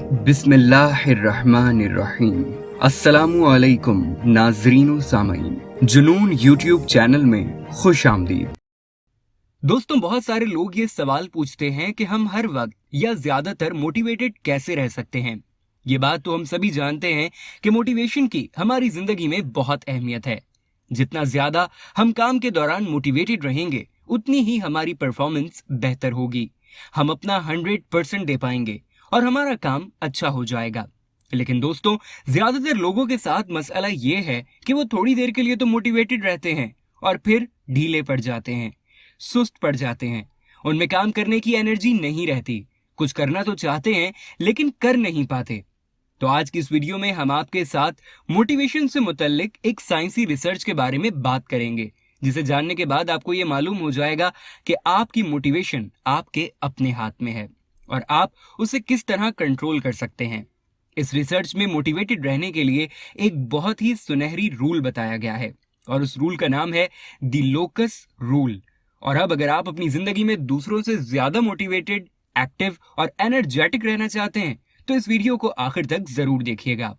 बिस्मिल्लाहिर्रहमानिर्रहीम। अस्सलामुअलैकुम नाज़रीन व सामीन, जुनून यूट्यूब चैनल में खुश आमदीद। दोस्तों, बहुत सारे लोग ये सवाल पूछते हैं कि हम हर वक्त या ज्यादातर मोटिवेटेड कैसे रह सकते हैं। ये बात तो हम सभी जानते हैं कि मोटिवेशन की हमारी जिंदगी में बहुत अहमियत है। जितना ज्यादा हम काम के दौरान मोटिवेटेड रहेंगे, उतनी ही हमारी परफॉर्मेंस बेहतर होगी। हम अपना 100% दे पाएंगे और हमारा काम अच्छा हो जाएगा। लेकिन दोस्तों, ज्यादातर लोगों के साथ मसला ये है कि वो थोड़ी देर के लिए तो मोटिवेटेड रहते हैं और फिर ढीले पड़ जाते हैं, सुस्त पड़ जाते हैं। उनमें काम करने की एनर्जी नहीं रहती। कुछ करना तो चाहते हैं लेकिन कर नहीं पाते। तो आज की इस वीडियो में हम आपके साथ मोटिवेशन से मुतल्लिक एक साइंसी रिसर्च के बारे में बात करेंगे, जिसे जानने के बाद आपको ये मालूम हो जाएगा कि आपकी मोटिवेशन आपके अपने हाथ में है और आप उसे किस तरह कंट्रोल कर सकते हैं। इस रिसर्च में मोटिवेटेड रहने के लिए एक बहुत ही सुनहरी रूल बताया गया है और उस रूल का नाम है द लोकस रूल। और अब अगर आप अपनी जिंदगी में दूसरों से ज्यादा मोटिवेटेड, एक्टिव और एनर्जेटिक रहना चाहते हैं तो इस वीडियो को आखिर तक जरूर देखिएगा।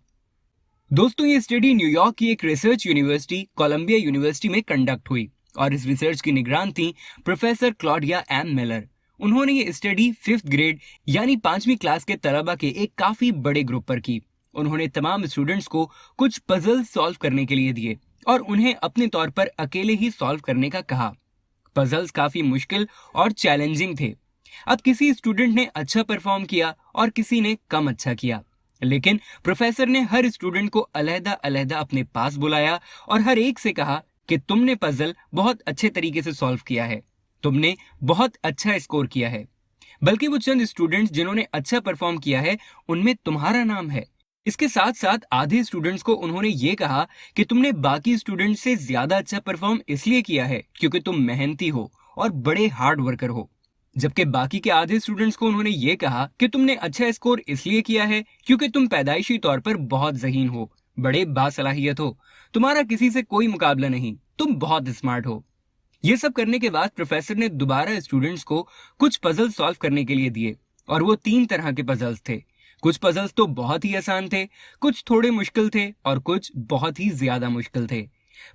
दोस्तों, ये स्टडी न्यूयॉर्क की एक रिसर्च यूनिवर्सिटी कोलंबिया यूनिवर्सिटी में कंडक्ट हुई और इस रिसर्च की निगरान थी प्रोफेसर क्लॉडिया एम मिलर। उन्होंने ये स्टडी 5th ग्रेड यानी 5वीं क्लास के तलबा के एक काफी बड़े ग्रुप पर की। उन्होंने तमाम स्टूडेंट्स को कुछ पजल सॉल्व करने के लिए दिए और उन्हें अपने तौर पर अकेले ही सॉल्व करने का कहा। पजल्स काफी मुश्किल और चैलेंजिंग थे। अब किसी स्टूडेंट ने अच्छा परफॉर्म किया और किसी ने कम अच्छा किया, लेकिन प्रोफेसर ने हर स्टूडेंट को अलहदा अलहदा अपने पास बुलाया और हर एक से कहा कि तुमने पजल बहुत अच्छे तरीके से सॉल्व किया है, तुमने बहुत अच्छा स्कोर किया है। बल्कि वो चंद स्टूडेंट्स जिन्होंने अच्छा परफॉर्म किया है, उनमें तुम्हारा नाम है। इसके साथ साथ आधे स्टूडेंट्स को उन्होंने ये कहा कि तुमने बाकी स्टूडेंट्स से ज्यादा अच्छा परफॉर्म इसलिए किया है क्योंकि तुम मेहनती हो और बड़े हार्ड वर्कर हो। जबकि बाकी के आधे स्टूडेंट्स को उन्होंने ये कहा कि तुमने अच्छा स्कोर इसलिए किया है क्योंकि तुम पैदाइशी तौर पर बहुत ज़हीन हो, बड़े बासलाहियत हो, तुम्हारा किसी से कोई मुकाबला नहीं, तुम बहुत स्मार्ट हो। ये सब करने के बाद प्रोफेसर ने दोबारा स्टूडेंट्स को कुछ पजल सॉल्व करने के लिए दिए और वो 3 तरह के पजल्स थे। कुछ पजल्स तो बहुत ही आसान थे, कुछ थोड़े मुश्किल थे और कुछ बहुत ही ज्यादा मुश्किल थे।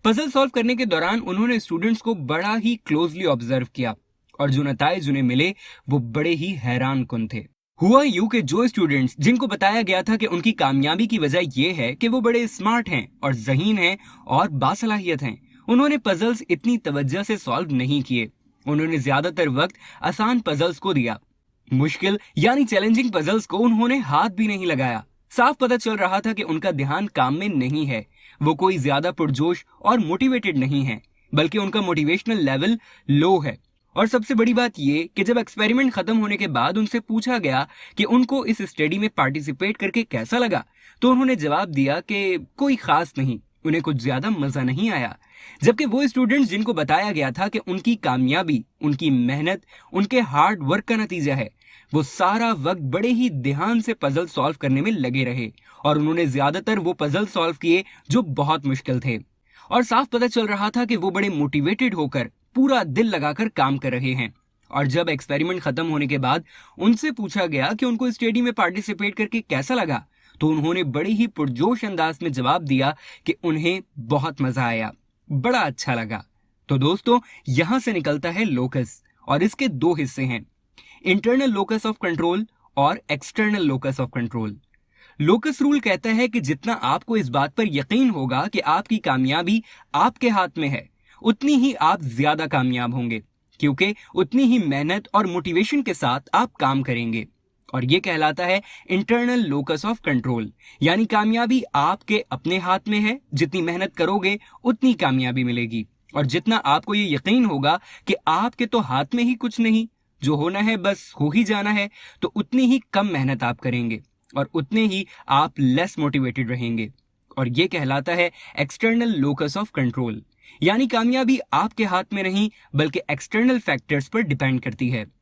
पजल सॉल्व करने के दौरान उन्होंने स्टूडेंट्स को बड़ा ही क्लोजली ऑब्जर्व किया और जो नताइज उन्हें मिले वो बड़े ही हैरान कुन थे। हुआ यूं कि जो स्टूडेंट्स जिनको बताया गया था कि उनकी कामयाबी की वजह यह है कि वो बड़े स्मार्ट हैं और ज़हीन हैं और बासलाहियत हैं, उन्होंने पजल्स इतनी तवज्जो से सॉल्व नहीं किए। उन्होंने ज्यादातर वक्त आसान पजल्स को दिया। मुश्किल यानी चैलेंजिंग पजल्स को उन्होंने हाथ भी नहीं लगाया। साफ पता चल रहा था कि उनका ध्यान काम में नहीं है, वो कोई ज्यादा पुरजोश और मोटिवेटेड नहीं है, बल्कि उनका मोटिवेशनल लेवल लो है। और सबसे बड़ी बात ये कि जब एक्सपेरिमेंट खत्म होने के बाद उनसे पूछा गया कि उनको इस स्टडी में पार्टिसिपेट करके कैसा लगा, तो उन्होंने जवाब दिया कि कोई खास नहीं, उन्हें कुछ ज्यादा मजा नहीं आया। जबकि वो स्टूडेंट्स जिनको बताया गया था कि उनकी कामयाबी उनकी मेहनत, उनके हार्ड वर्क का नतीजा है, वो सारा वक्त बड़े ही ध्यान से पजल सॉल्व करने में लगे रहे और उन्होंने ज्यादातर वो पजल सॉल्व किए जो बहुत मुश्किल थे। और साफ पता चल रहा था कि वो बड़े मोटिवेटेड होकर पूरा दिल लगाकर काम कर रहे हैं। और जब एक्सपेरिमेंट खत्म होने के बाद उनसे पूछा गया कि उनको स्टडी में पार्टिसिपेट करके कैसा लगा, तो उन्होंने बड़े ही पुरजोश अंदाज में जवाब दिया कि उन्हें बहुत मजा आया, बड़ा अच्छा लगा। तो दोस्तों, यहां से निकलता है लोकस और इसके 2 हिस्से हैं, इंटरनल लोकस ऑफ कंट्रोल और external locus of control. Locus rule कहता है कि जितना आपको इस बात पर यकीन होगा कि आपकी कामयाबी आपके हाथ में है, उतनी ही आप ज्यादा कामयाब होंगे, क्योंकि उतनी ही मेहनत और मोटिवेशन के साथ आप काम करेंगे। और ये कहलाता है इंटरनल लोकस ऑफ कंट्रोल, यानी कामयाबी आपके अपने हाथ में है। जितनी मेहनत करोगे उतनी कामयाबी मिलेगी और जितना आपको ये यकीन होगा कि आपके तो हाथ में ही कुछ नहीं, जो होना है बस हो ही जाना है, तो उतनी ही कम मेहनत आप करेंगे और उतने ही आप लेस मोटिवेटेड रहेंगे। और ये कहलाता है एक्सटर्नल लोकस ऑफ कंट्रोल, यानी कामयाबी आपके हाथ में नहीं बल्कि एक्सटर्नल फैक्टर्स पर डिपेंड करती है।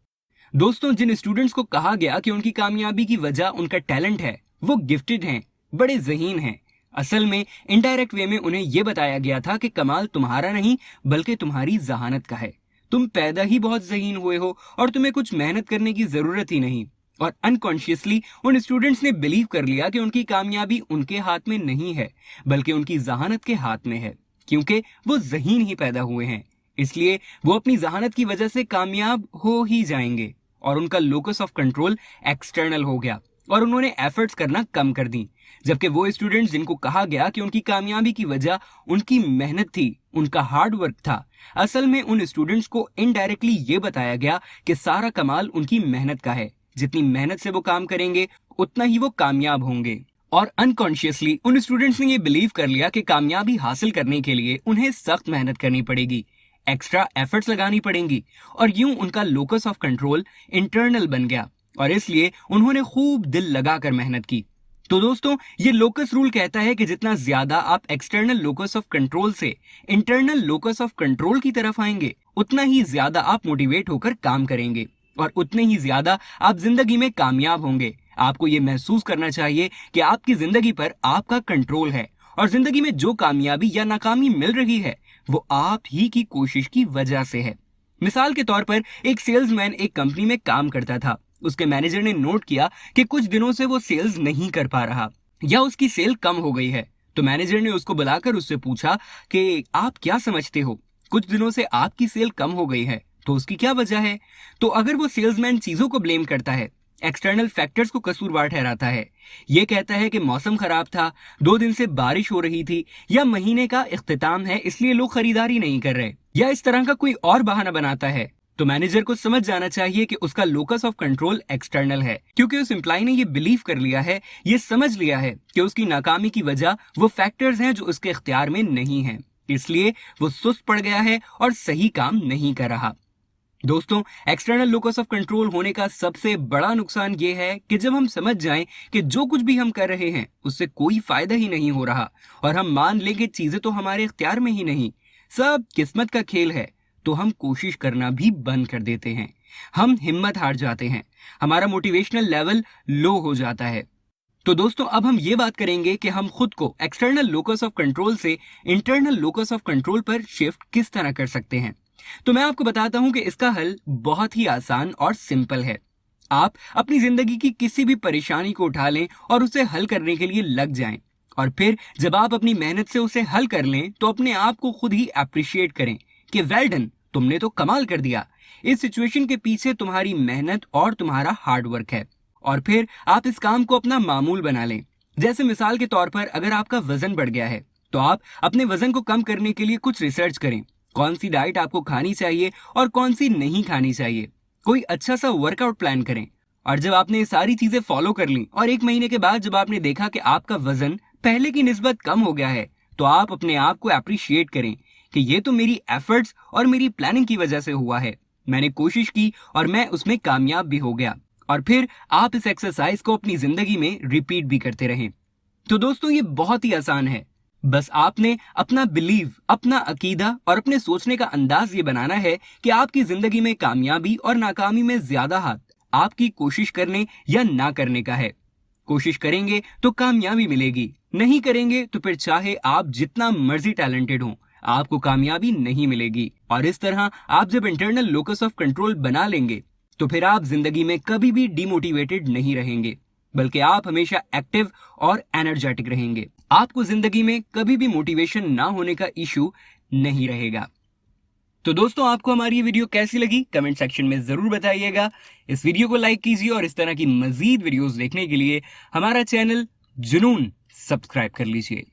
दोस्तों, जिन स्टूडेंट्स को कहा गया कि उनकी कामयाबी की वजह उनका टैलेंट है, वो गिफ्टेड हैं, बड़े ज़हीन हैं, असल में इनडायरेक्ट वे में उन्हें यह बताया गया था कि कमाल तुम्हारा नहीं बल्कि तुम्हारी जहानत का है। तुम पैदा ही बहुत ज़हीन हुए हो और तुम्हें कुछ मेहनत करने की जरूरत ही नहीं, और अनकॉन्शियसली उन स्टूडेंट्स ने बिलीव कर लिया कि उनकी कामयाबी उनके हाथ में नहीं है बल्कि उनकी जहानत के हाथ में है, क्योंकि वो ज़हीन ही पैदा हुए हैं, इसलिए वो अपनी जहानत की वजह से कामयाब हो ही जाएंगे। और उनका लोकस ऑफ कंट्रोल एक्सटर्नल हो गया और उन्होंने एफर्ट्स करना कम कर दी। जबकि वो स्टूडेंट्स जिनको कहा गया कि उनकी कामयाबी की वजह उनकी मेहनत थी, उनका हार्ड वर्क था, असल में उन स्टूडेंट्स को इनडायरेक्टली ये बताया गया कि सारा कमाल उनकी मेहनत का है, जितनी मेहनत से वो काम करेंगे उतना ही वो कामयाब होंगे। और अनकॉन्शियसली उन स्टूडेंट्स ने ये बिलीव कर लिया कि कामयाबी हासिल करने के लिए उन्हें सख्त मेहनत करनी पड़ेगी, एक्स्ट्रा एफर्ट्स लगानी पड़ेंगी, और यूं उनका लोकस ऑफ कंट्रोल इंटरनल बन गया और इसलिए उन्होंने खूब दिल लगाकर मेहनत की। तो दोस्तों, ये लोकस रूल कहता है कि जितना ज्यादा आप एक्सटर्नल लोकस ऑफ कंट्रोल से इंटरनल लोकस ऑफ कंट्रोल की तरफ आएंगे उतना ही ज्यादा आप मोटिवेट होकर काम करेंगे और उतने ही ज्यादा आप जिंदगी में कामयाब होंगे। आपको ये महसूस करना चाहिए कि आपकी जिंदगी पर आपका कंट्रोल है और जिंदगी में जो कामयाबी या नाकामी मिल रही है वो आप ही की कोशिश की वजह से है। मिसाल के तौर पर एक सेल्समैन एक कंपनी में काम करता था। उसके मैनेजर ने नोट किया कि कुछ दिनों से वो सेल्स नहीं कर पा रहा या उसकी सेल कम हो गई है। तो मैनेजर ने उसको बुलाकर उससे पूछा कि आप क्या समझते हो, कुछ दिनों से आपकी सेल कम हो गई है तो उसकी क्या वजह है। तो अगर वो सेल्समैन चीजों को ब्लेम करता है, एक्सटर्नल फैक्टर्स को कसूरवार ठहराता है, ये कहता है कि मौसम खराब था, 2 दिन से बारिश हो रही थी, या महीने का इख्तिताम है इसलिए लोग खरीदारी नहीं कर रहे, या इस तरह का कोई और बहाना बनाता है, तो मैनेजर को समझ जाना चाहिए कि उसका लोकस ऑफ कंट्रोल एक्सटर्नल है, क्योंकि उस एम्प्लॉय ने ये बिलीव कर लिया है, ये समझ लिया है कि उसकी नाकामी की वजह वो फैक्टर्स हैं जो उसके इख्तियार में नहीं है, इसलिए वो सुस्त पड़ गया है और सही काम नहीं कर रहा। दोस्तों, एक्सटर्नल लोकस ऑफ कंट्रोल होने का सबसे बड़ा नुकसान ये है कि जब हम समझ जाएं कि जो कुछ भी हम कर रहे हैं उससे कोई फायदा ही नहीं हो रहा और हम मान लें कि चीजें तो हमारे इख्तियार में ही नहीं, सब किस्मत का खेल है, तो हम कोशिश करना भी बंद कर देते हैं, हम हिम्मत हार जाते हैं, हमारा मोटिवेशनल लेवल लो हो जाता है। तो दोस्तों, अब हम ये बात करेंगे कि हम खुद को एक्सटर्नल लोकस ऑफ कंट्रोल से इंटरनल लोकस ऑफ कंट्रोल पर शिफ्ट किस तरह कर सकते हैं। तो मैं आपको बताता हूं कि इसका हल बहुत ही आसान और सिंपल है। आप अपनी जिंदगी की किसी भी परेशानी को उठा लें और उसे हल करने के लिए लग जाएं, और फिर जब आप अपनी मेहनत से उसे हल कर लें तो अपने आप को खुद ही अप्रिशिएट करें कि वेल डन, तुमने तो कमाल कर दिया। इस सिचुएशन के पीछे तुम्हारी मेहनत और तुम्हारा हार्ड वर्क है। और फिर आप इस काम को अपना मामूल बना लें। जैसे मिसाल के तौर पर अगर आपका वजन बढ़ गया है तो आप अपने वजन को कम करने के लिए कुछ रिसर्च करें, कौन सी डाइट आपको खानी चाहिए और कौन सी नहीं खानी चाहिए, कोई अच्छा सा वर्कआउट प्लान करें। और जब आपने ये सारी चीजें फॉलो कर ली और 1 महीने के बाद जब आपने देखा कि आपका वजन पहले की निस्बत कम हो गया है, तो आप अपने आप को अप्रिशिएट करें कि ये तो मेरी एफर्ट्स और मेरी प्लानिंग की वजह से हुआ है, मैंने कोशिश की और मैं उसमें कामयाब भी हो गया। और फिर आप इस एक्सरसाइज को अपनी जिंदगी में रिपीट भी करते रहें। तो दोस्तों, ये बहुत ही आसान है, बस आपने अपना बिलीव, अपना अकीदा और अपने सोचने का अंदाज ये बनाना है कि आपकी जिंदगी में कामयाबी और नाकामी में ज्यादा हाथ आपकी कोशिश करने या ना करने का है। कोशिश करेंगे तो कामयाबी मिलेगी, नहीं करेंगे तो फिर चाहे आप जितना मर्जी टैलेंटेड हो, आपको कामयाबी नहीं मिलेगी। और इस तरह आप जब इंटरनल लोकस ऑफ कंट्रोल बना लेंगे तो फिर आप जिंदगी में कभी भी डिमोटिवेटेड नहीं रहेंगे, बल्कि आप हमेशा एक्टिव और एनर्जेटिक रहेंगे। आपको जिंदगी में कभी भी मोटिवेशन ना होने का इशू नहीं रहेगा। तो दोस्तों, आपको हमारी ये वीडियो कैसी लगी कमेंट सेक्शन में जरूर बताइएगा। इस वीडियो को लाइक कीजिए और इस तरह की मजीद वीडियोस देखने के लिए हमारा चैनल जुनून सब्सक्राइब कर लीजिए।